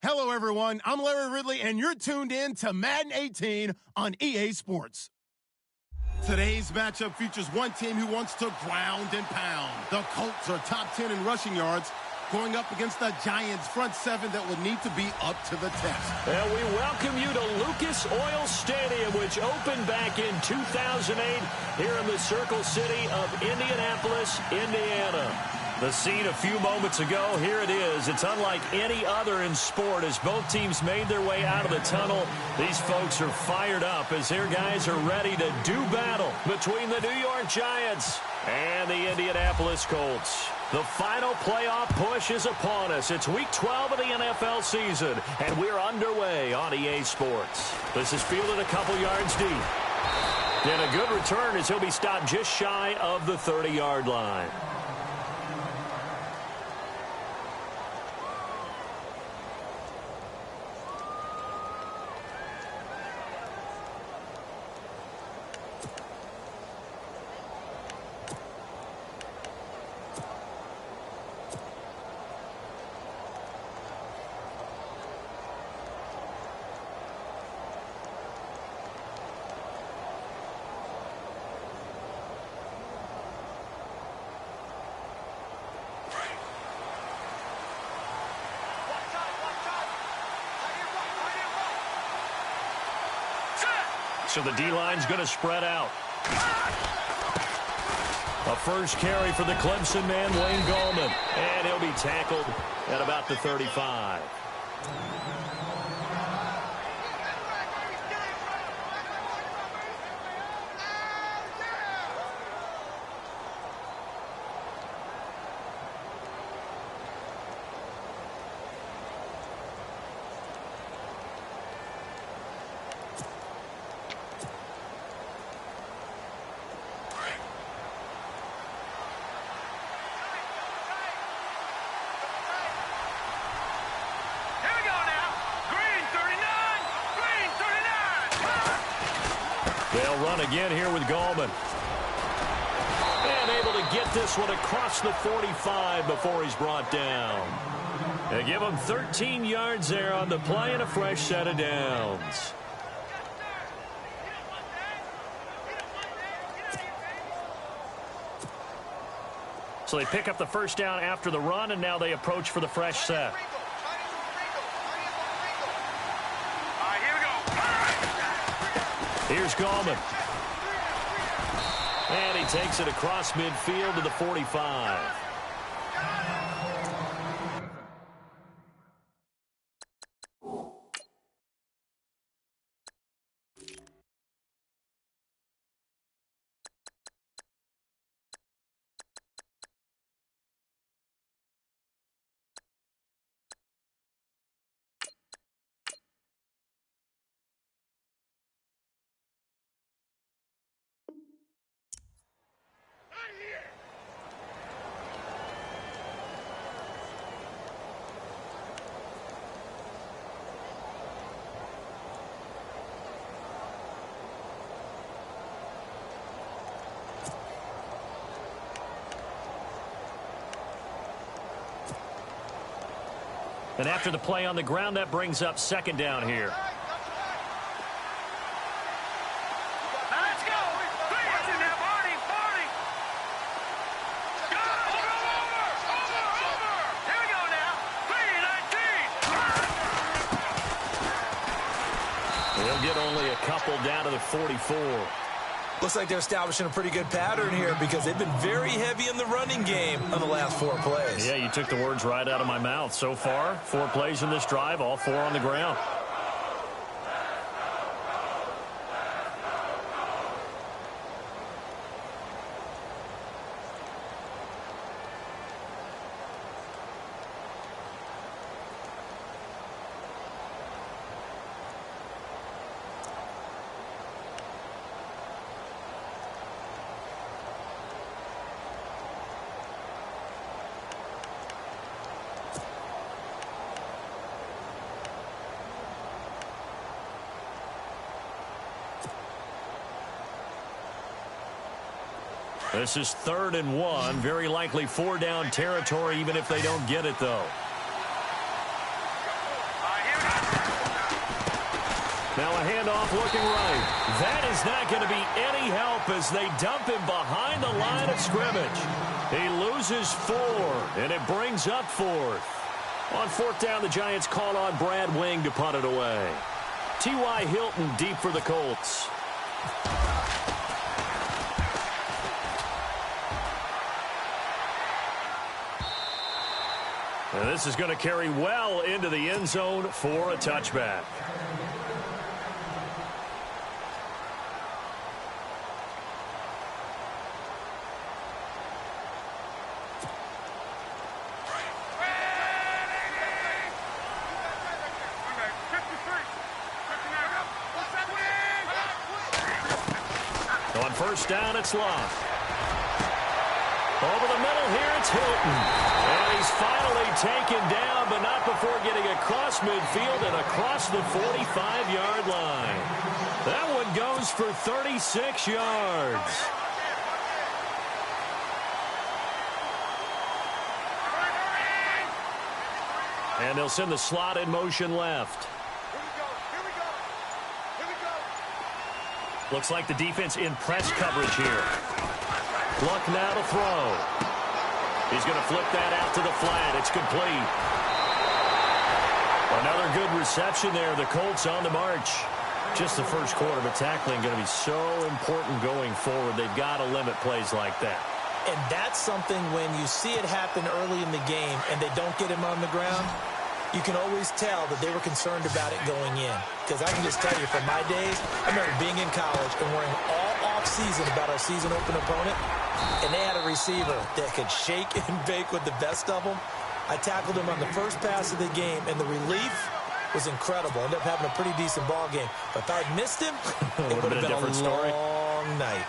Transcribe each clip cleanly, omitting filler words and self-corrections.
Hello, everyone. I'm Larry Ridley, and you're tuned in to Madden 18 on EA Sports. Today's matchup features one team who wants to ground and pound. The Colts are top 10 in rushing yards, going up against the Giants' front seven that would need to be up to the test. And we welcome you to Lucas Oil Stadium, which opened back in 2008 here in the Circle City of Indianapolis, Indiana. The scene a few moments ago, here it is. It's unlike any other in sport as both teams made their way out of the tunnel. These folks are fired up as their guys are ready to do battle between the New York Giants and the Indianapolis Colts. The final playoff push is upon us. It's week 12 of the NFL season, and we're underway on EA Sports. This is fielded a couple yards deep. And a good return as he'll be stopped just shy of the 30-yard line. So the D-line's going to spread out. A first carry for the Clemson man, Wayne Gallman. And he'll be tackled at about the 35. They'll run again here with Gallman. And able to get this one across the 45 before he's brought down. They give him 13 yards there on the play and a fresh set of downs. So they pick up the first down after the run, and now they approach for the fresh set. Here's Gallman. And he takes it across midfield to the 45. And after the play on the ground, that brings up second down here. Let's go. Here we go now. 3-19. They'll get only a couple down to the 44. Looks like they're establishing a pretty good pattern here because they've been very heavy in the running game on the last 4 plays. Yeah, you took the words right out of my mouth. So far, 4 plays in this drive, all 4 on the ground. This is 3rd and 1. Very likely 4 down territory, even if they don't get it, though. All right, handoff looking right. That is not going to be any help as they dump him behind the line of scrimmage. He loses 4, and it brings up 4th. On 4th down, the Giants call on Brad Wing to punt it away. T.Y. Hilton deep for the Colts. And this is going to carry well into the end zone for a touchback. On 1st down, it's Love. Over the middle here, it's Hilton. And he's finally taken down, but not before getting across midfield and across the 45-yard line. That one goes for 36 yards. And they'll send the slot in motion left. Looks like the defense in press coverage here. Luck now to throw. He's going to flip that out to the flat. It's complete. Another good reception there. The Colts on the march. Just the first quarter, but tackling going to be so important going forward. They've got to limit plays like that. And that's something when you see it happen early in the game and they don't get him on the ground, you can always tell that they were concerned about it going in. Because I can just tell you, from my days, I remember being in college and worrying all off-season about our season open opponent, and they had a receiver that could shake and bake with the best of them. I tackled him on the first pass of the game, and the relief was incredible. Ended up having a pretty decent ball game. But if I'd missed him, it would have been a long night.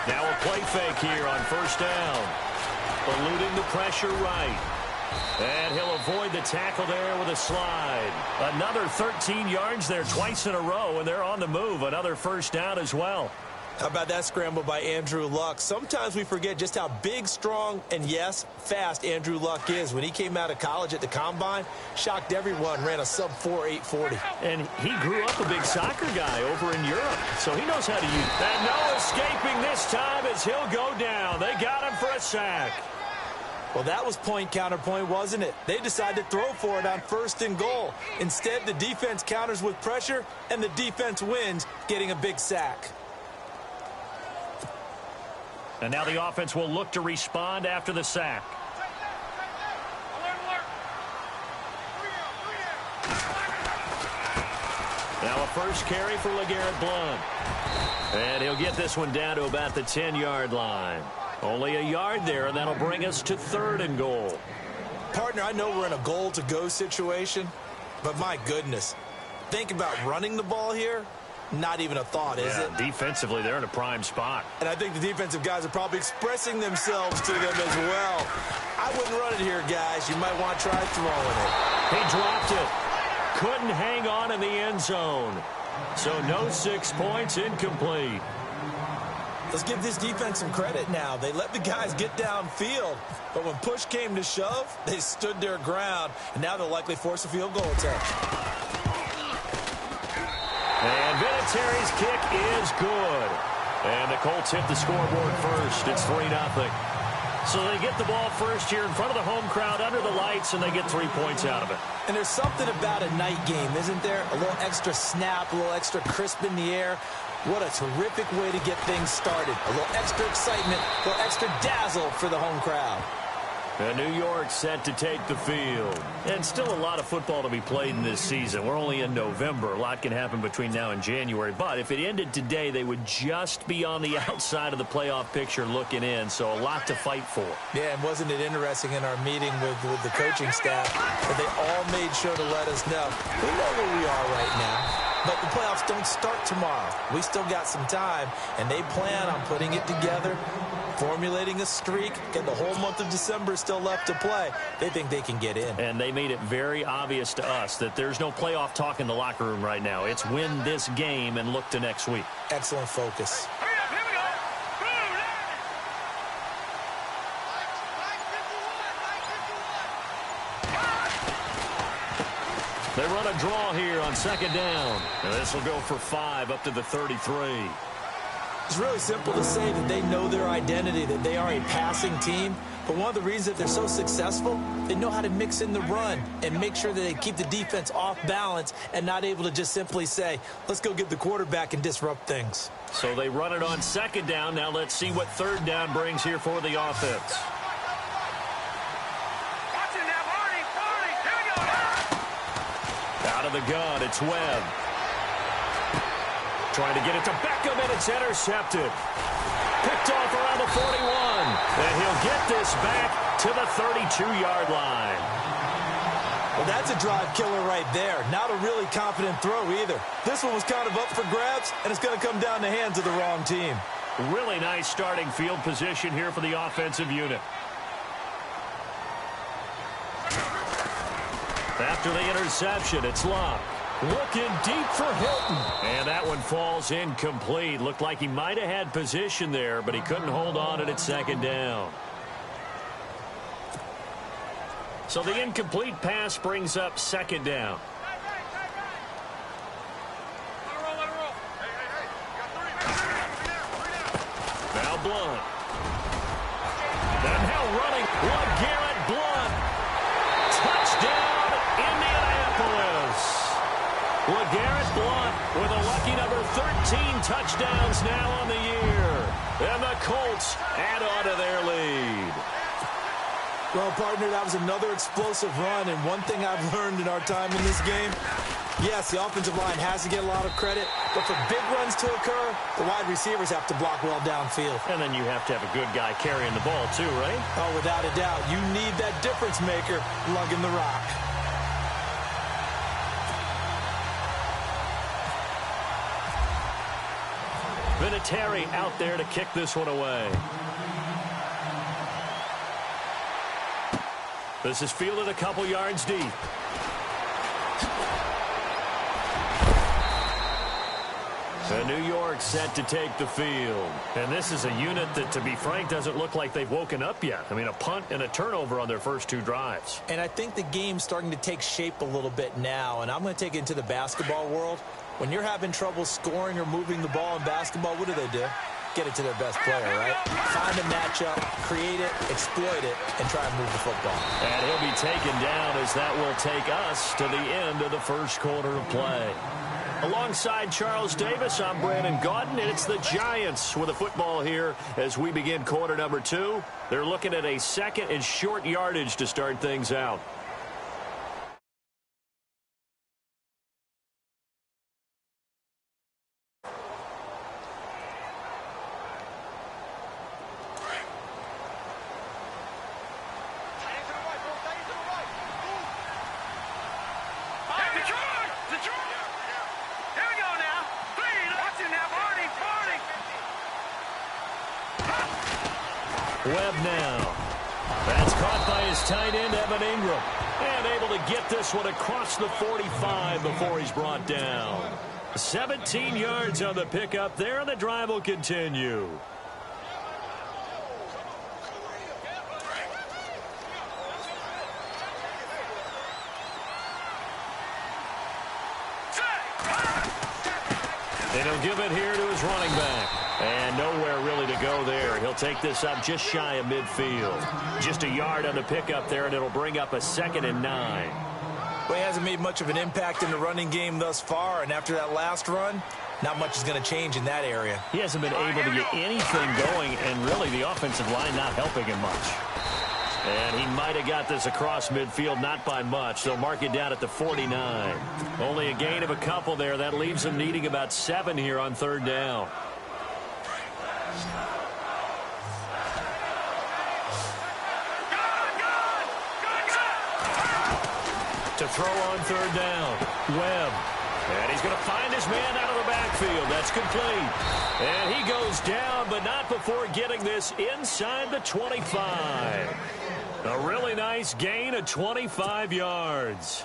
Now a play fake here on 1st down. Eluding the pressure right. And he'll avoid the tackle there with a slide. Another 13 yards there twice in a row, and they're on the move. Another 1st down as well. How about that scramble by Andrew Luck? Sometimes we forget just how big, strong, and yes, fast Andrew Luck is. When he came out of college at the Combine, shocked everyone, ran a sub-4 840. And he grew up a big soccer guy over in Europe, so he knows how to use it. And no escaping this time as he'll go down. They got him for a sack. Well, that was point counterpoint, wasn't it? They decided to throw for it on 1st and goal. Instead, the defense counters with pressure, and the defense wins, getting a big sack. And now the offense will look to respond after the sack. Now a first carry for LeGarrette Blount. And he'll get this one down to about the 10-yard line. Only a yard there, and that'll bring us to 3rd and goal. Partner, I know we're in a goal-to-go situation, but my goodness, think about running the ball here. Not even a thought, is it? Defensively, they're in a prime spot. And I think the defensive guys are probably expressing themselves to them as well. I wouldn't run it here, guys. You might want to try throwing it. He dropped it. Couldn't hang on in the end zone. So no 6 points, incomplete. Let's give this defense some credit now. They let the guys get downfield, but when push came to shove, they stood their ground, and now they'll likely force a field goal attempt. And Vinatieri's kick is good. And the Colts hit the scoreboard first. It's 3-0. So they get the ball first here in front of the home crowd under the lights, and they get 3 points out of it. And there's something about a night game, isn't there? A little extra snap, a little extra crisp in the air. What a terrific way to get things started. A little extra excitement, a little extra dazzle for the home crowd. And New York set to take the field. And still a lot of football to be played in this season. We're only in November. A lot can happen between now and January. But if it ended today, they would just be on the outside of the playoff picture looking in. So a lot to fight for. Yeah, and wasn't it interesting in our meeting with the coaching staff that they all made sure to let us know, we know where we are right now. But the playoffs don't start tomorrow. We still got some time, and they plan on putting it together, formulating a streak, and the whole month of December is still left to play. They think they can get in. And they made it very obvious to us that there's no playoff talk in the locker room right now. It's win this game and look to next week. Excellent focus. They run a draw here on second down. And this will go for 5 up to the 33. It's really simple to say that they know their identity, that they are a passing team. But one of the reasons that they're so successful, they know how to mix in the run and make sure that they keep the defense off balance and not able to just simply say, let's go get the quarterback and disrupt things. So they run it on second down. Now let's see what third down brings here for the offense. Out of the gun, it's Webb. Trying to get it to Beckham, and it's intercepted. Picked off around the 41. And he'll get this back to the 32-yard line. Well, that's a drive killer right there. Not a really confident throw either. This one was kind of up for grabs, and it's going to come down the hands of the wrong team. Really nice starting field position here for the offensive unit. After the interception, it's Locke. Looking deep for Hilton. And that one falls incomplete. Looked like he might have had position there, but he couldn't hold on to it at second down. So the incomplete pass brings up second down. Now Blunt. And now running. LeGarrette Blunt. Touchdown, Indianapolis. LeGarrette Blunt with a lucky number 13 touchdowns now on the year. And the Colts add on to their lead. Well, partner, that was another explosive run, and one thing I've learned in our time in this game, yes, the offensive line has to get a lot of credit, but for big runs to occur, the wide receivers have to block well downfield. And then you have to have a good guy carrying the ball too, right? Oh, without a doubt. You need that difference maker lugging the rock. Vinatieri out there to kick this one away. This is fielded a couple yards deep. And New York set to take the field. And this is a unit that, to be frank, doesn't look like they've woken up yet. I mean, a punt and a turnover on their first two drives. And I think the game's starting to take shape a little bit now. And I'm going to take it into the basketball world. When you're having trouble scoring or moving the ball in basketball, what do? Get it to their best player, right? Find a matchup, create it, exploit it, and try and move the football. And he'll be taken down as that will take us to the end of the first quarter of play. Alongside Charles Davis, I'm Brandon Gaudin, and it's the Giants with the football here as we begin quarter number 2. They're looking at a second and short yardage to start things out. Webb now. That's caught by his tight end, Evan Ingram. And able to get this one across the 45 before he's brought down. 17 yards on the pickup there, and the drive will continue. And he'll give it here to his running back. And nowhere really to go there. He'll take this up just shy of midfield. Just a yard on the pickup there, and it'll bring up a 2nd and 9. Well, he hasn't made much of an impact in the running game thus far, and after that last run, not much is going to change in that area. He hasn't been able to get anything going, and really the offensive line not helping him much. And he might have got this across midfield, not by much. They'll mark it down at the 49. Only a gain of a couple there. That leaves them needing about 7 here on third down. To throw on third down, Webb. And he's going to find his man out of the backfield. That's complete. And he goes down, but not before getting this inside the 25. A really nice gain of 25 yards.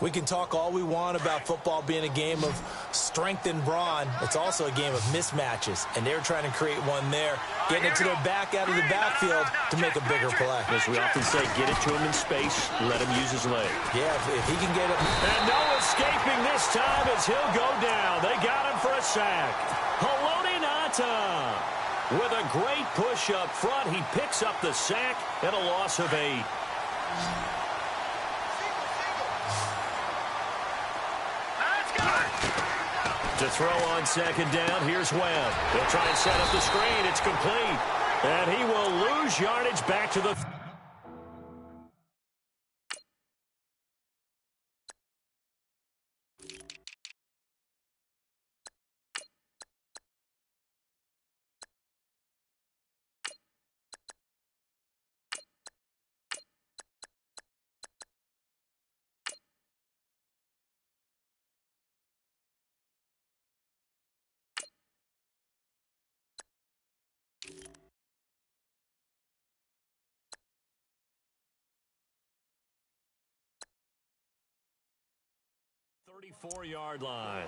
We can talk all we want about football being a game of strength and brawn. It's also a game of mismatches, and they're trying to create one there, getting it to their back out of the backfield to make a bigger play. As we often say, get it to him in space, let him use his leg. Yeah, if he can get it. And no escaping this time as he'll go down. They got him for a sack. Haloti Ngata with a great push up front. He picks up the sack and a loss of 8. To throw on second down, here's Webb. He'll try and set up the screen. It's complete. And he will lose yardage back to the... .34-yard line.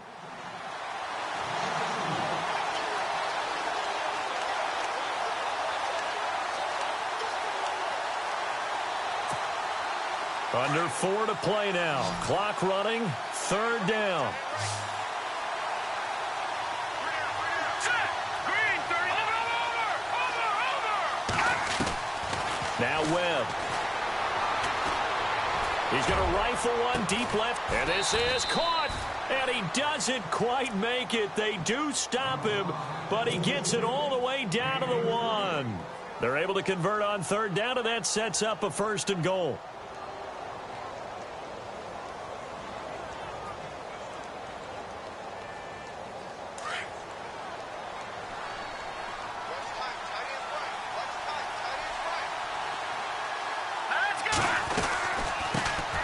Under 4 to play now. Clock running. 3rd down. Now Webb. He's going to rifle one deep left. And this is caught. And he doesn't quite make it. They do stop him, but he gets it all the way down to the 1. They're able to convert on 3rd down, and that sets up a 1st and goal.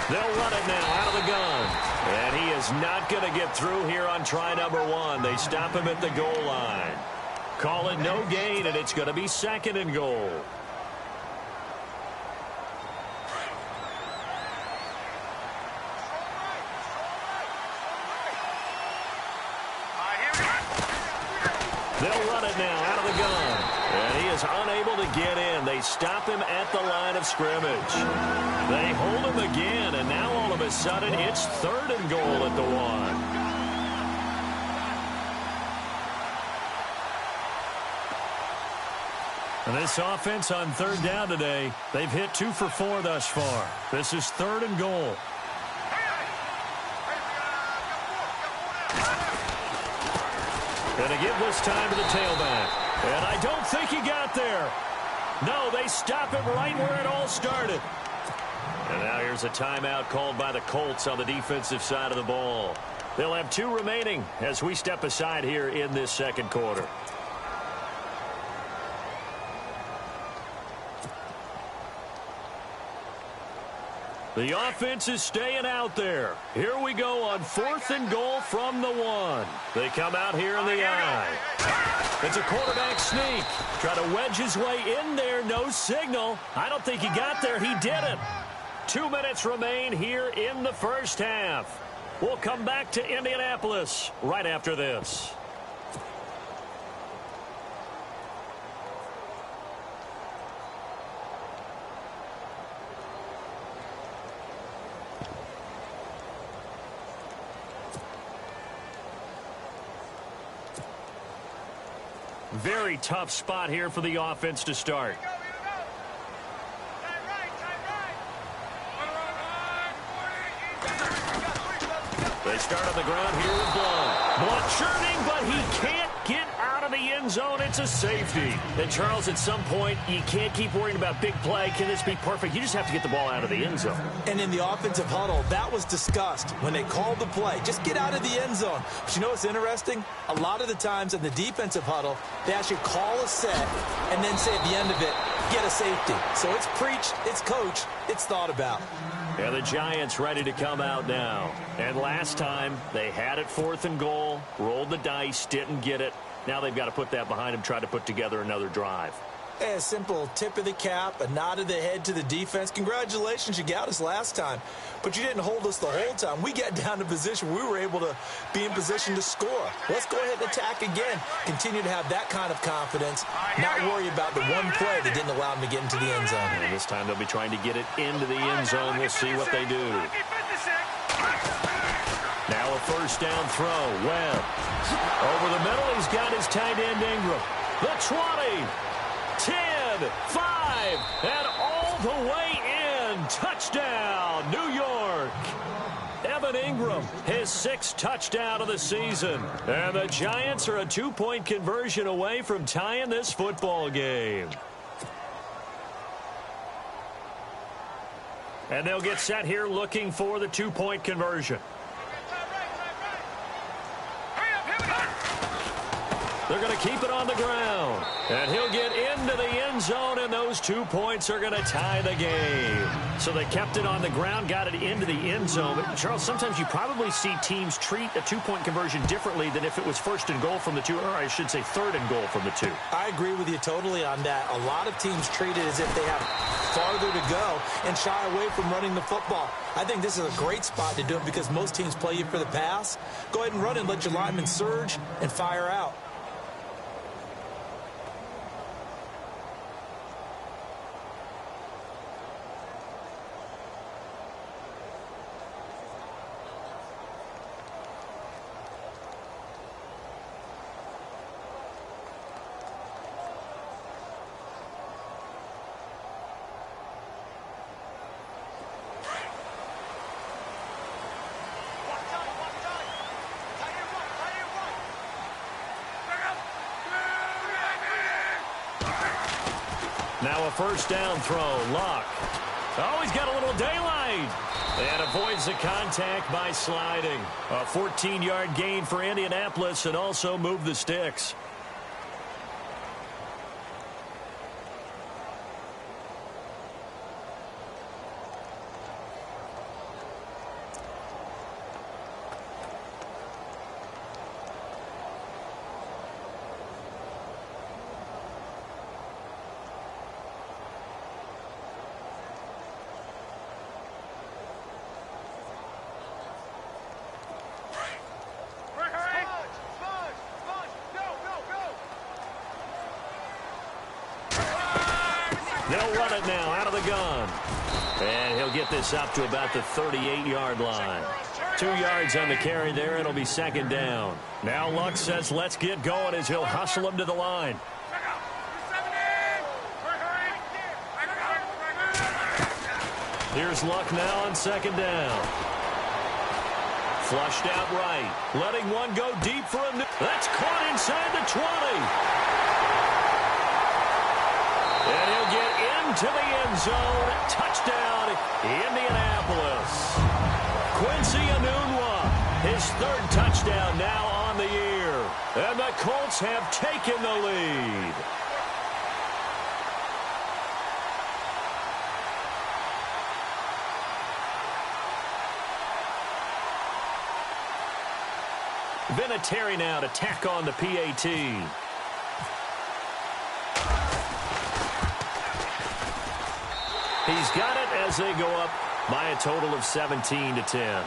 They'll run it now out of the gun. And he is not going to get through here on try number 1. They stop him at the goal line. Call it no gain, and it's going to be 2nd and goal. They'll run it now out of the gun. And he is unable to get in. They stop him at the line of scrimmage. They hold him again, and now all of a sudden it's 3rd and goal at the 1. And this offense on 3rd down today, they've hit 2 for 4 thus far. This is 3rd and goal. And a give this time to the tailback. And I don't think he got there. No, they stop him right where it all started. And now here's a timeout called by the Colts on the defensive side of the ball. They'll have 2 remaining as we step aside here in this 2nd quarter. The offense is staying out there. Here we go on 4th and goal from the 1. They come out here in the I. It's a quarterback sneak. Try to wedge his way in there. No signal. I don't think he got there. He didn't. 2 minutes remain here in the 1st half. We'll come back to Indianapolis right after this. Very tough spot here for the offense to start. They start on the ground here with Blunt. Blunt churning, but he can't get out of the end zone. It's a safety. And, Charles, at some point, you can't keep worrying about big play. Can this be perfect? You just have to get the ball out of the end zone. And in the offensive huddle, that was discussed when they called the play. Just get out of the end zone. But you know what's interesting? A lot of the times in the defensive huddle, they actually call a set and then say at the end of it, get a safety. So it's preached, it's coached, it's thought about. And the Giants ready to come out now. And last time, they had it 4th and goal, rolled the dice, didn't get it. Now they've got to put that behind them, try to put together another drive. A simple tip of the cap, a nod of the head to the defense. Congratulations, you got us last time. But you didn't hold us the whole time. We got down to position. We were able to be in position to score. Let's go ahead and attack again. Continue to have that kind of confidence. Not worry about the one play that didn't allow them to get into the end zone. And this time they'll be trying to get it into the end zone. We'll see what they do. Now a first down throw. Webb. Over the middle, he's got his tight end Ingram. The 20. 10, 5, and all the way in. Touchdown, New York. Evan Ingram, his 6th touchdown of the season. And the Giants are a 2-point conversion away from tying this football game. And they'll get set here looking for the 2-point conversion. They're going to keep it on the ground. And he'll get into the end zone, and those 2 points are going to tie the game. So they kept it on the ground, got it into the end zone. But, Charles, sometimes you probably see teams treat a 2-point conversion differently than if it was 1st and goal from the 2, or I should say 3rd and goal from the 2. I agree with you totally on that. A lot of teams treat it as if they have farther to go and shy away from running the football. I think this is a great spot to do it because most teams play you for the pass. Go ahead and run and let your linemen surge and fire out. Now a first down throw. Luck. Oh, he's got a little daylight. And avoids the contact by sliding. A 14-yard gain for Indianapolis and also moved the sticks. They'll run it now out of the gun. And he'll get this up to about the 38-yard line. 2 yards on the carry there. It'll be 2nd down. Now Luck says let's get going as he'll hustle him to the line. Here's Luck now on 2nd down. Flushed out right. Letting one go deep for him. That's caught inside the 20. And he'll get into the end zone. Touchdown, Indianapolis. Quincy Enunwa, his 3rd touchdown now on the year. And the Colts have taken the lead. Vinatieri now to tack on the PAT. He's got it as they go up by a total of 17-10.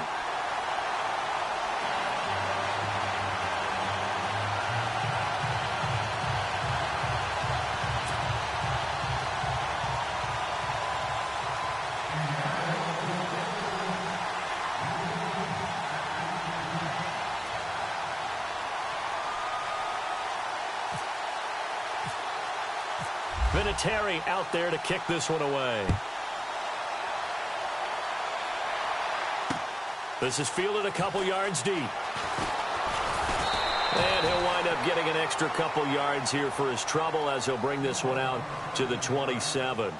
Vinatieri out there to kick this one away. This is fielded a couple yards deep. And he'll wind up getting an extra couple yards here for his trouble as he'll bring this one out to the 27.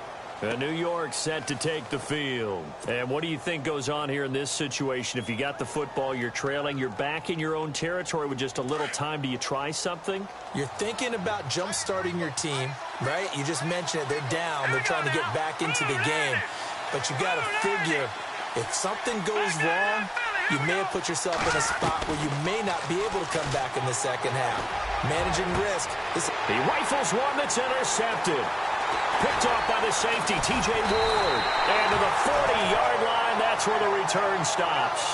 New York set to take the field. And what do you think goes on here in this situation? If you got the football, you're trailing, you're back in your own territory with just a little time. Do you try something? You're thinking about jump-starting your team, right? You just mentioned it. They're down. They're trying to get back into the game. But you got to figure, if something goes wrong, you may have put yourself in a spot where you may not be able to come back in the second half. Managing risk. He rifles one that's intercepted. Picked off by the safety, T.J. Ward. And to the 40-yard line, that's where the return stops.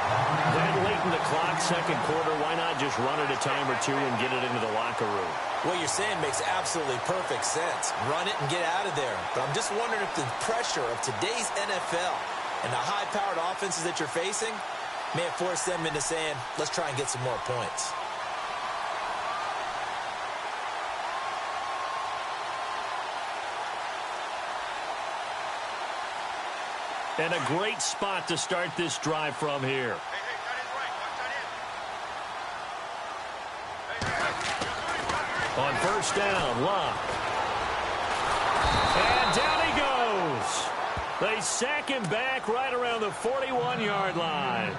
That late in the clock, second quarter, why not just run it a time or two and get it into the locker room? What you're saying makes absolutely perfect sense. Run it and get out of there. But I'm just wondering if the pressure of today's NFL and the high-powered offenses that you're facing may have forced them into saying, let's try and get some more points. And a great spot to start this drive from here. On first down, Locke. And down he goes. They sack him back right around the 41-yard line.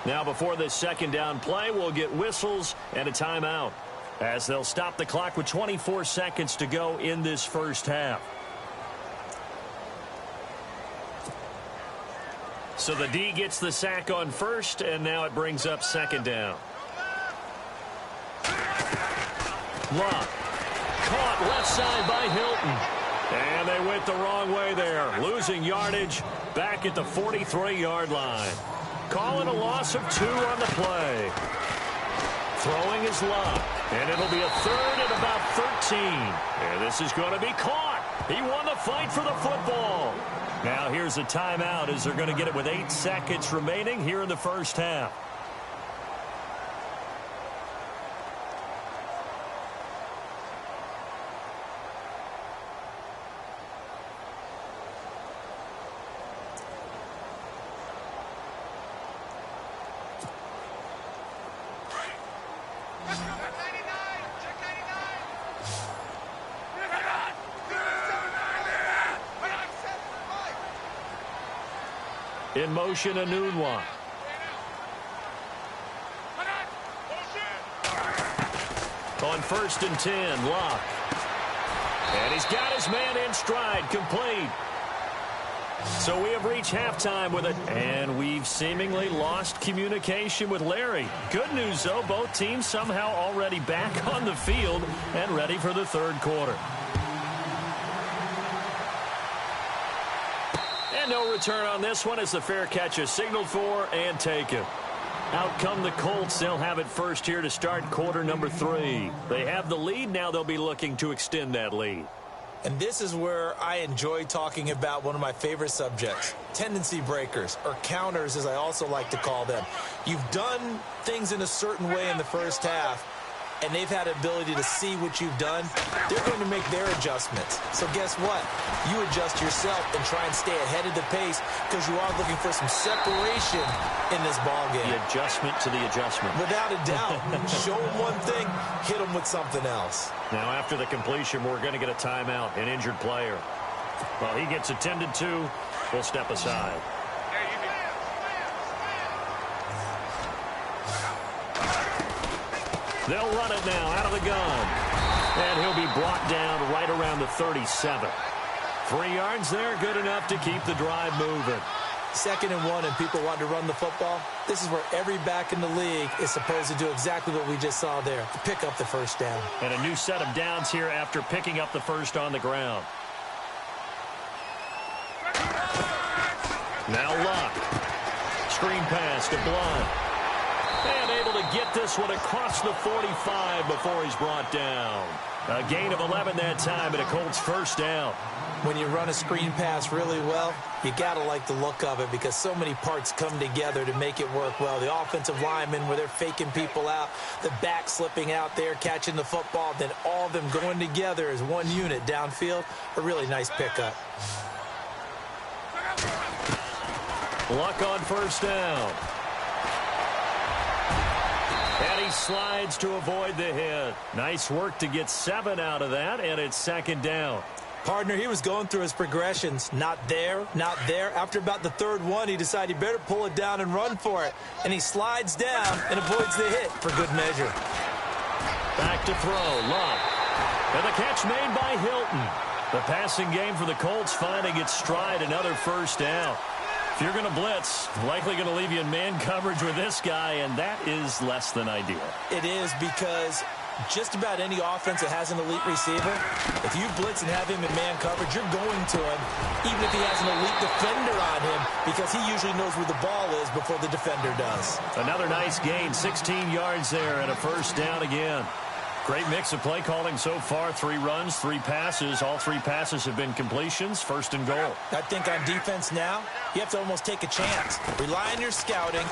Now before this second down play, we'll get whistles and a timeout, as they'll stop the clock with 24 seconds to go in this first half. So the D gets the sack on first, and now it brings up second down. Locke. Caught left side by Hilton. And they went the wrong way there. Losing yardage back at the 43-yard line. Calling a loss of 2 on the play. Throwing is Locke. And it'll be a third at about 13. And this is going to be caught. He won the fight for the football. Now here's a timeout as they're going to get it with 8 seconds remaining here in the first half. In motion, a noon one. On first and 10, Locke. And he's got his man in stride, complete. So we have reached halftime with it, and we've seemingly lost communication with Larry. Good news, though, both teams somehow already back on the field and ready for the third quarter. No return on this one as the fair catch is signaled for and taken. Out come the Colts. They'll have it first here to start quarter number 3. They have the lead. Now they'll be looking to extend that lead. And this is where I enjoy talking about one of my favorite subjects, tendency breakers, or counters as I also like to call them. You've done things in a certain way in the first half, and they've had the ability to see what you've done. They're going to make their adjustments. So guess what? You adjust yourself and try and stay ahead of the pace because you are looking for some separation in this ballgame. The adjustment to the adjustment. Without a doubt. Show them one thing, hit them with something else. Now after the completion, we're going to get a timeout, an injured player. Well, he gets attended to. We'll step aside. They'll run it now out of the gun. And he'll be brought down right around the 37. 3 yards there, good enough to keep the drive moving. 2nd and 1 and people want to run the football. This is where every back in the league is supposed to do exactly what we just saw there, to pick up the first down. And a new set of downs here after picking up the first on the ground. Now Locke. Screen pass to Blunt. And able to get this one across the 45 before he's brought down. A gain of 11 that time and a Colts first down. When you run a screen pass really well, you got to like the look of it because so many parts come together to make it work well. The offensive linemen where they're faking people out, the back slipping out there, catching the football, then all of them going together as one unit downfield. A really nice pickup. Luck on first down. And he slides to avoid the hit. Nice work to get 7 out of that, and it's 2nd down. Partner, he was going through his progressions. Not there, not there. After about the 3rd one, he decided he better pull it down and run for it. And he slides down and avoids the hit for good measure. Back to throw, Locke. And the catch made by Hilton. The passing game for the Colts finding its stride, another first down. If you're going to blitz, likely going to leave you in man coverage with this guy, and that is less than ideal. It is, because just about any offense that has an elite receiver, if you blitz and have him in man coverage, you're going to him, even if he has an elite defender on him, because he usually knows where the ball is before the defender does. Another nice gain, 16 yards there, and a first down again. Great mix of play calling so far. 3 runs, 3 passes. All 3 passes have been completions. First and goal. I think on defense now, you have to almost take a chance. Rely on your scouting.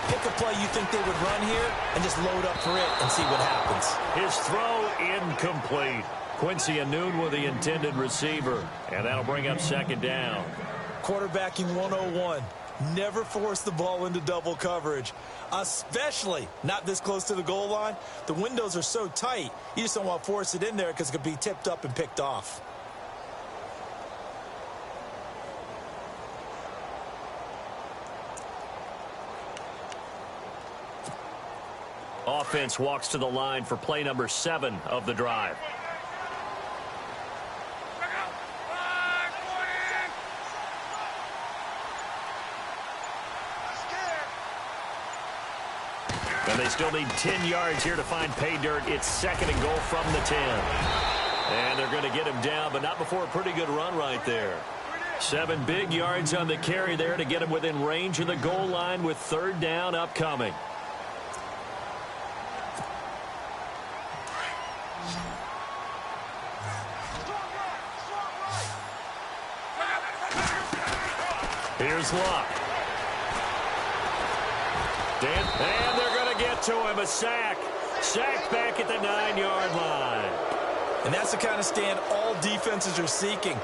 Pick a play you think they would run here and just load up for it and see what happens. His throw incomplete. Quincy Anoon with the intended receiver. And that'll bring up second down. Quarterbacking 101. Never force the ball into double coverage, especially not this close to the goal line. The windows are so tight, you just don't want to force it in there because it could be tipped up and picked off. Offense walks to the line for play number 7 of the drive. And they still need 10 yards here to find pay dirt. It's second and goal from the 10. And they're going to get him down, but not before a pretty good run right there. 7 big yards on the carry there to get him within range of the goal line with third down upcoming. Here's Luck. And they're going to get to him. A sack. Sacked back at the 9-yard line. And that's the kind of stand all defenses are seeking.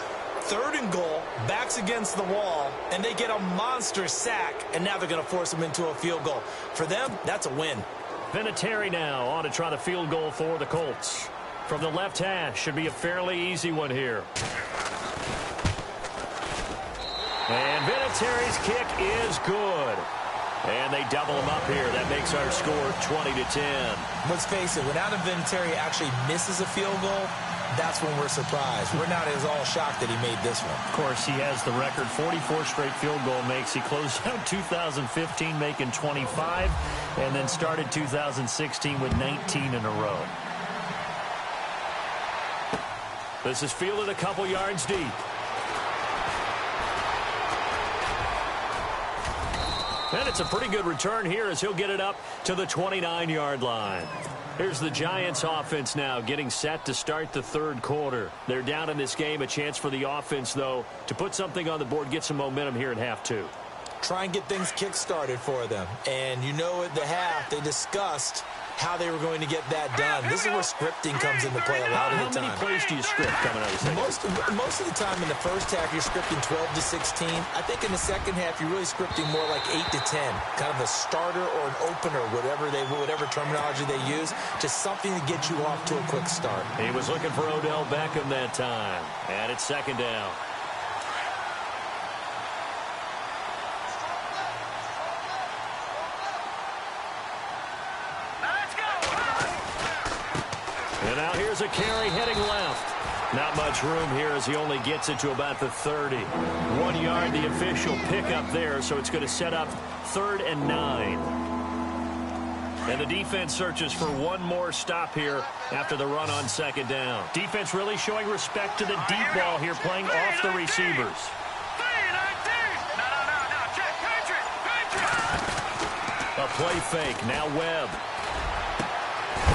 Third and goal, backs against the wall, and they get a monster sack, and now they're going to force them into a field goal. For them, that's a win. Vinatieri now on to try the field goal for the Colts. From the left hash, should be a fairly easy one here. And Vinatieri's kick is good. And they double him up here. That makes our score 20-10. Let's face it, when Adam Vinatieri actually misses a field goal, that's when we're surprised. We're not as all shocked that he made this one. Of course, he has the record 44 straight field goal makes. He closed out 2015 making 25 and then started 2016 with 19 in a row. This is fielded a couple yards deep. And it's a pretty good return here as he'll get it up to the 29-yard line. Here's the Giants offense now getting set to start the third quarter. They're down in this game. A chance for the offense, though, to put something on the board, get some momentum here in half 2. Try and get things kick-started for them. And you know at the half, they discussed how they were going to get that done. This is where scripting comes into play a lot of the time. How many plays do you script coming out of the second? Most of the time in the first half, you're scripting 12 to 16. I think in the second half, you're really scripting more like 8 to 10. Kind of a starter or an opener, whatever terminology they use. Just something to get you off to a quick start. He was looking for Odell Beckham that time. And it's second down. And now here's a carry heading left. Not much room here as he only gets it to about the 30. 1 yard, the official pickup there, so it's going to set up 3rd and 9. And the defense searches for one more stop here after the run on second down. Defense really showing respect to the deep ball here, playing off the receivers. A play fake, now Webb.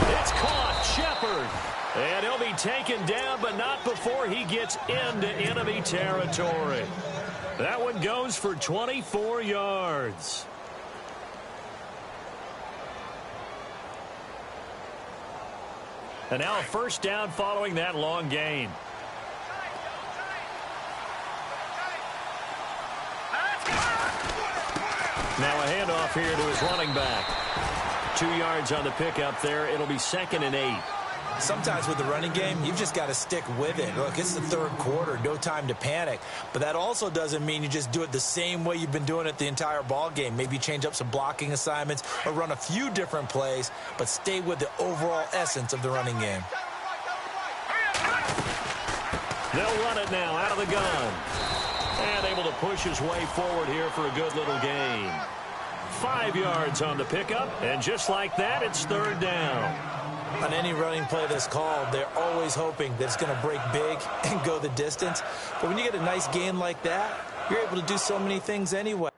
It's caught, Shepard. And he'll be taken down, but not before he gets into enemy territory. That one goes for 24 yards. And now a first down following that long gain. Now a handoff here to his running back. 2 yards on the pickup there. It'll be 2nd and 8. Sometimes with the running game, you've just got to stick with it. Look, it's the third quarter, no time to panic. But that also doesn't mean you just do it the same way you've been doing it the entire ball game. Maybe change up some blocking assignments or run a few different plays, but stay with the overall essence of the running game. They'll run it now out of the gun. And able to push his way forward here for a good little gain. 5 yards on the pickup, and just like that, it's third down. On any running play that's called, they're always hoping that it's going to break big and go the distance. But when you get a nice gain like that, you're able to do so many things anyway.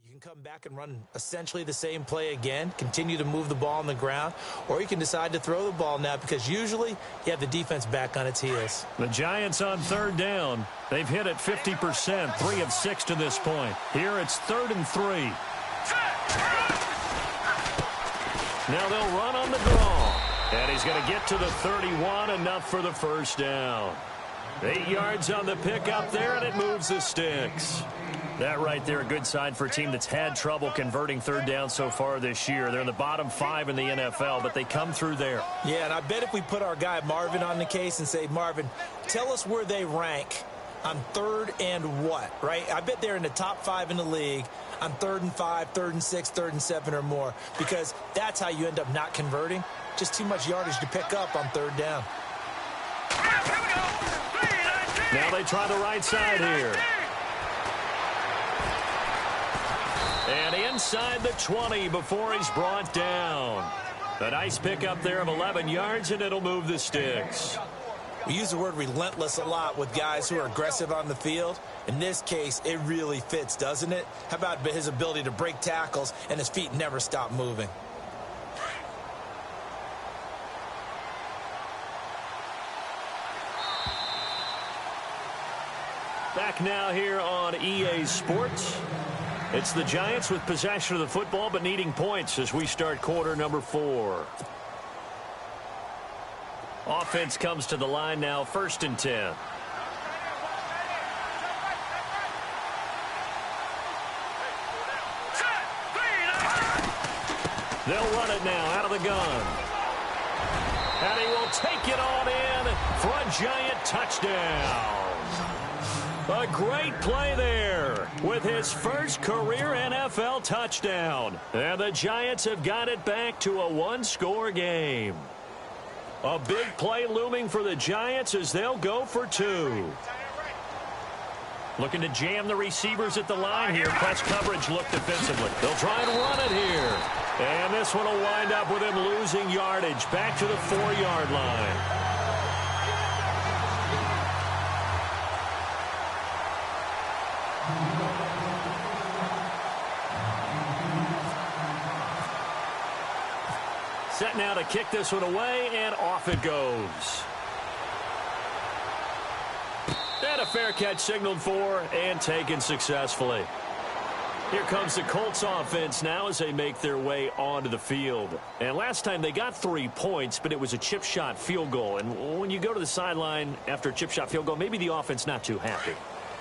You can come back and run essentially the same play again, continue to move the ball on the ground, or you can decide to throw the ball now because usually you have the defense back on its heels. The Giants on third down. They've hit it 50%, 3 of 6 to this point. Here it's 3rd and 3. Now they'll run on the draw. And he's going to get to the 31, enough for the first down. 8 yards on the pickup there, and it moves the sticks. That right there, a good sign for a team that's had trouble converting third down so far this year. They're in the bottom 5 in the NFL, but they come through there. Yeah, and I bet if we put our guy Marvin on the case and say, Marvin, tell us where they rank on 3rd and what, right? I bet they're in the top 5 in the league on 3rd and 5, 3rd and 6, 3rd and 7 or more, because that's how you end up not converting. Just too much yardage to pick up on 3rd down. Now they try the right side here. And inside the 20 before he's brought down. A nice pickup there of 11 yards, and it'll move the sticks. We use the word relentless a lot with guys who are aggressive on the field. In this case, it really fits, doesn't it? How about his ability to break tackles and his feet never stop moving? Back now here on EA Sports. It's the Giants with possession of the football but needing points as we start quarter number 4. Offense comes to the line now, 1st and 10. They'll run it now out of the gun. And he will take it on in for a Giant touchdown. A great play there with his first career NFL touchdown. And the Giants have got it back to a 1-score game. A big play looming for the Giants as they'll go for 2. Looking to jam the receivers at the line here. Press coverage look defensively. They'll try and run it here. And this one will wind up with him losing yardage back to the 4-yard line. Set now to kick this one away, and off it goes. And a fair catch signaled for and taken successfully. Here comes the Colts offense now as they make their way onto the field. And last time they got 3 points, but it was a chip shot field goal. And when you go to the sideline after a chip shot field goal, maybe the offense not too happy.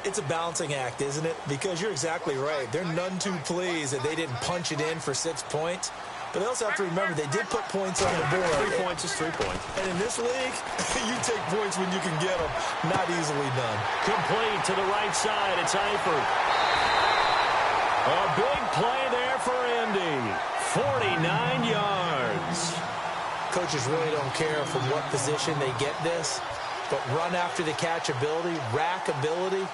It's a balancing act, isn't it? Because you're exactly right. They're none too pleased that they didn't punch it in for 6 points. But they also have to remember they did put points on the board. 3 points is 3 points. And in this league, you take points when you can get them. Not easily done. Complete to the right side. It's Eifert. A big play there for Indy. 49 yards. Coaches really don't care from what position they get this. But run after the catch ability, rack ability,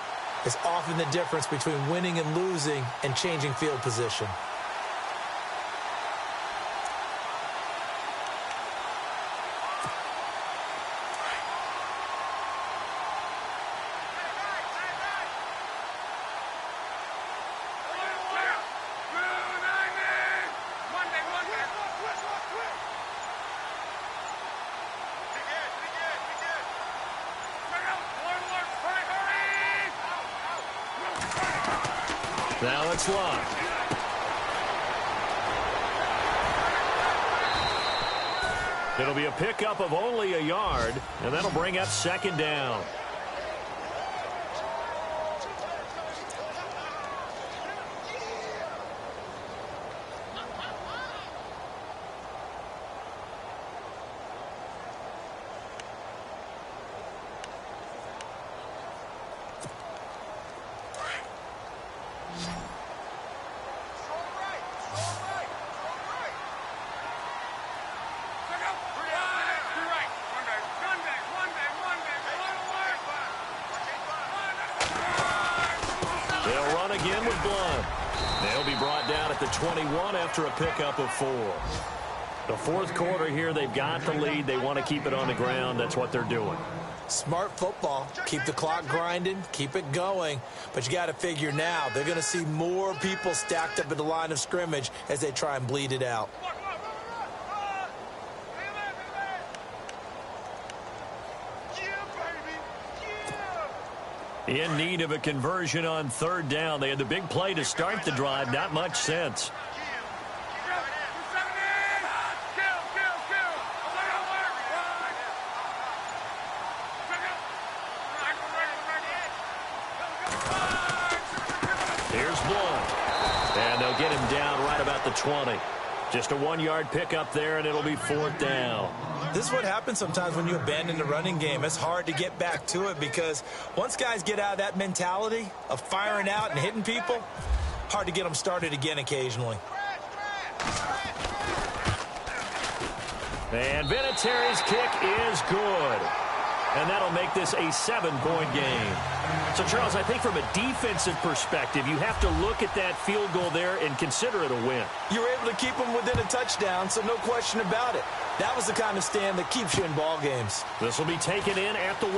is often the difference between winning and losing and changing field position. Now it's locked. It'll be a pickup of only a yard, and that'll bring up 2nd down. at the 21 after a pickup of 4. The fourth quarter here, they've got the lead. They want to keep it on the ground. That's what they're doing. Smart football. Keep the clock grinding. Keep it going. But you got to figure now, they're going to see more people stacked up at the line of scrimmage as they try and bleed it out. In need of a conversion on third down. They had the big play to start the drive. Not much sense. Here's one. And they'll get him down right about the 20. Just a 1-yard pickup there, and it'll be 4th down. This is what happens sometimes when you abandon the running game. It's hard to get back to it because once guys get out of that mentality of firing out and hitting people, hard to get them started again occasionally. And Vinatieri's kick is good. And that'll make this a 7-point game. So, Charles, I think from a defensive perspective, you have to look at that field goal there and consider it a win. You were able to keep them within a touchdown, so no question about it. That was the kind of stand that keeps you in ball games. This will be taken in at the 1.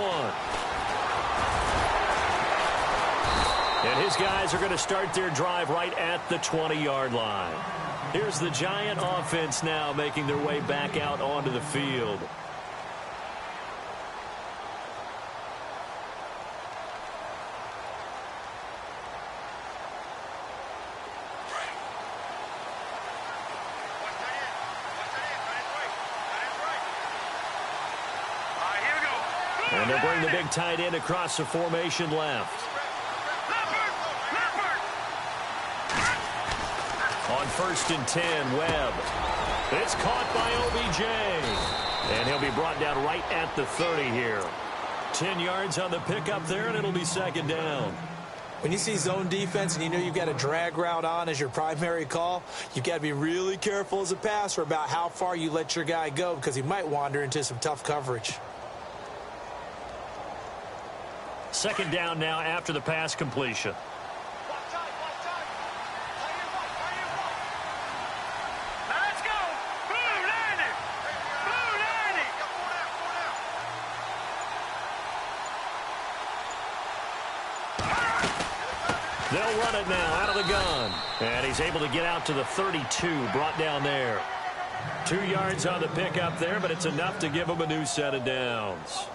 And his guys are going to start their drive right at the 20-yard line. Here's the Giant offense now making their way back out onto the field. And they'll bring the big tight end across the formation left. On 1st and 10, Webb. It's caught by OBJ. And he'll be brought down right at the 30 here. 10 yards on the pickup there, and it'll be 2nd down. When you see zone defense and you know you've got a drag route on as your primary call, you've got to be really careful as a passer about how far you let your guy go because he might wander into some tough coverage. 2nd down now after the pass completion. Let's go! Boom, Landy! Boom, Landy! They'll run it now out of the gun. And he's able to get out to the 32, brought down there. 2 yards on the pickup there, but it's enough to give him a new set of downs.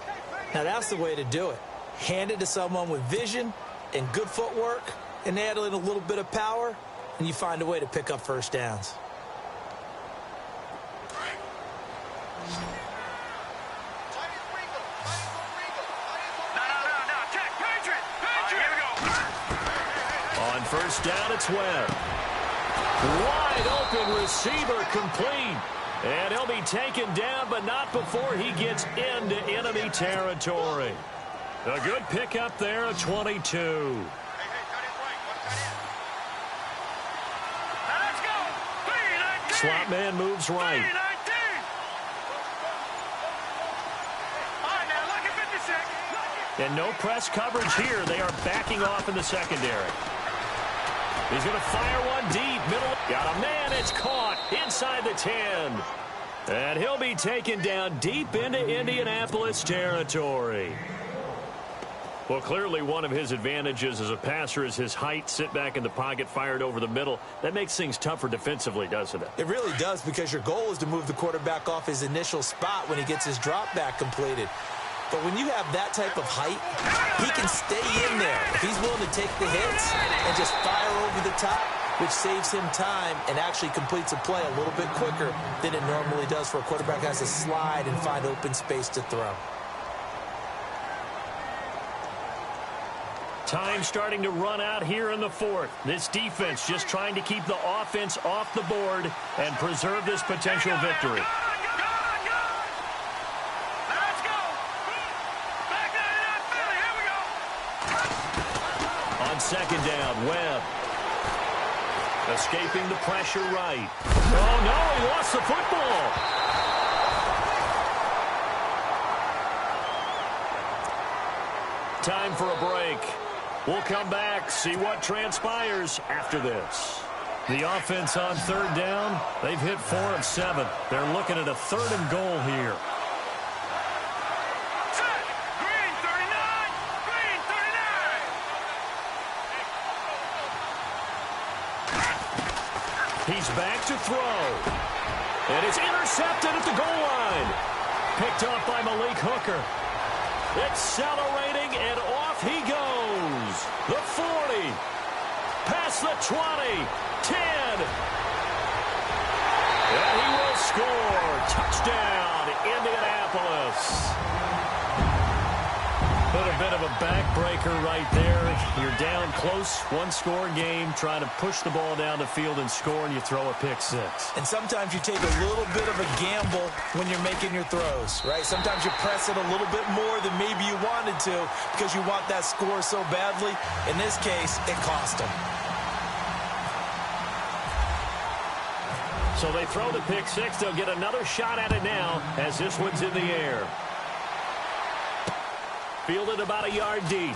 Now that's the way to do it. Hand it to someone with vision and good footwork and add in a little bit of power, and you find a way to pick up first downs. On 1st down, it's Webb. Wide open receiver complete. And he'll be taken down, but not before he gets into enemy territory. A good pickup there at 22. Slot man moves right. And no press coverage here. They are backing off in the secondary. He's going to fire one deep. Middle. Got a man. It's caught inside the 10. And he'll be taken down deep into Indianapolis territory. Well, clearly one of his advantages as a passer is his height. Sit back in the pocket, fired over the middle. That makes things tougher defensively, doesn't it? It really does, because your goal is to move the quarterback off his initial spot when he gets his drop back completed. But when you have that type of height, he can stay in there. If he's willing to take the hits and just fire over the top, which saves him time and actually completes a play a little bit quicker than it normally does for a quarterback who has to slide and find open space to throw. Time starting to run out here in the 4th. This defense just trying to keep the offense off the board and preserve this potential victory. On 2nd down, Webb. Escaping the pressure right. Oh, no, he lost the football. Time for a break. We'll come back, see what transpires after this. The offense on third down, they've hit 4 of 7. They're looking at a 3rd and goal here. Set. Green 39. Green 39. He's back to throw. And it's intercepted at the goal line. Picked off by Malik Hooker. Accelerating, and off he goes. The 40. Past the 20. 10. And he will score. Touchdown, Indianapolis. But a bit of a backbreaker right there. You're down close, one-score game, trying to push the ball down the field and score, and you throw a pick six. And sometimes you take a little bit of a gamble when you're making your throws, right? Sometimes you press it a little bit more than maybe you wanted to because you want that score so badly. In this case, it cost them. So they throw the pick six. They'll get another shot at it now as this one's in the air. Fielded about a yard deep.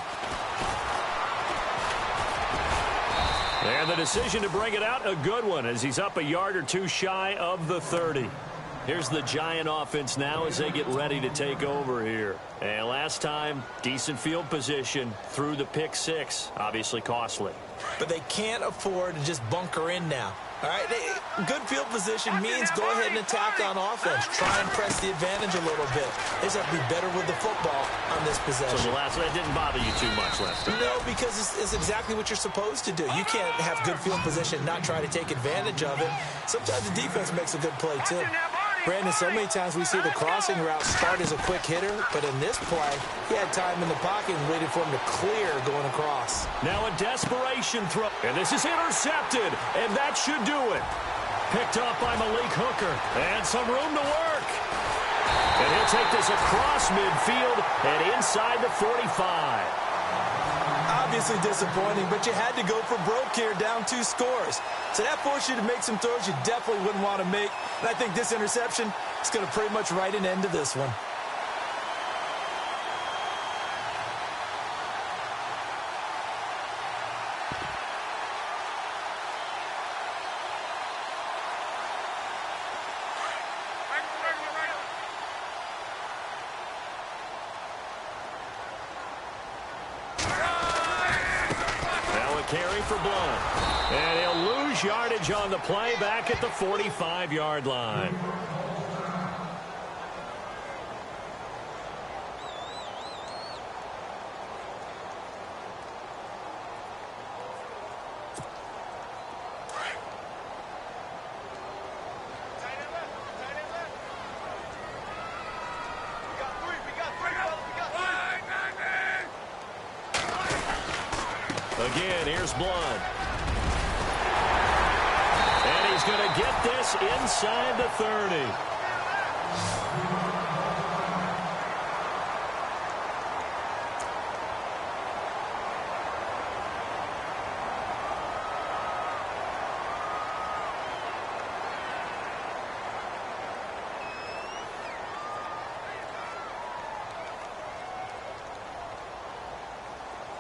And the decision to bring it out, a good one, as he's up a yard or two shy of the 30. Here's the Giant offense now as they get ready to take over here. And last time, decent field position through the pick six. Obviously costly. But they can't afford to just bunker in now. All right, good field position means go ahead and attack on offense. Try and press the advantage a little bit. They just have to be better with the football on this possession. So the last one, that didn't bother you too much last time? No, because it's exactly what you're supposed to do. You can't have good field position and not try to take advantage of it. Sometimes the defense makes a good play, too. Brandon, so many times we see the crossing route start as a quick hitter, but in this play, he had time in the pocket and waited for him to clear going across. Now a desperation throw, and this is intercepted, and that should do it. Picked off by Malik Hooker, and some room to work. And he'll take this across midfield and inside the 45. Obviously disappointing, but you had to go for broke here, down 2 scores. So that forced you to make some throws you definitely wouldn't want to make. And I think this interception is going to pretty much write an end to this one. Carry for Blunt. And he'll lose yardage on the play back at the 45-yard line. Again, here's Blunt. And he's going to get this inside the 30.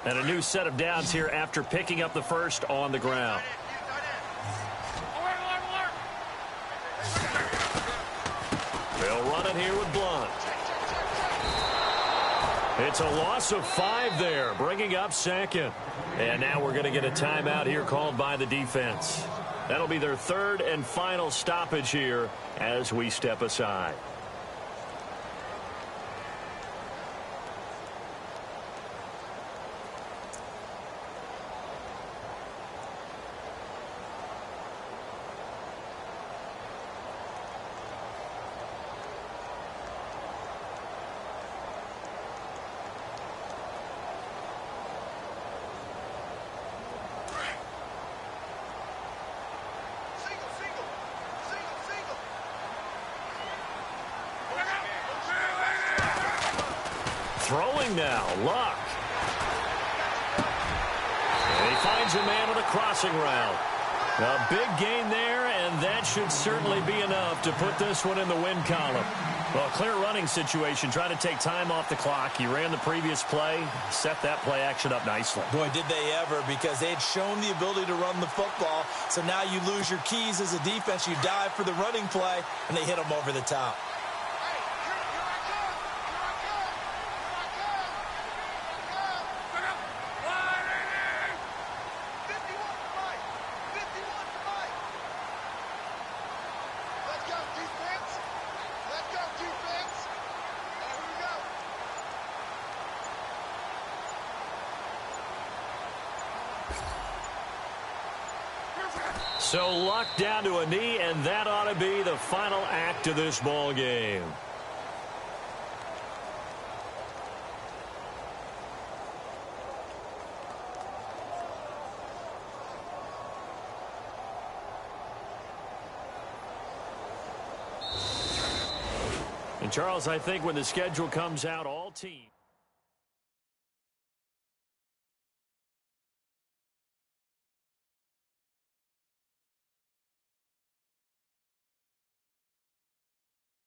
And a new set of downs here after picking up the first on the ground. They'll run it here with Blunt. It's a loss of 5 there, bringing up second. And now we're going to get a timeout here called by the defense. That'll be their 3rd and final stoppage here as we step aside. Throwing now, Luck. And he finds a man on the crossing route. A big gain there, and that should certainly be enough to put this one in the win column. Well, clear running situation. Try to take time off the clock. He ran the previous play, set that play action up nicely. Boy, did they ever, because they had shown the ability to run the football. So now you lose your keys as a defense. You dive for the running play, and they hit them over the top. So luck down to a knee, and that ought to be the final act of this ball game. And Charles, I think when the schedule comes out, all teams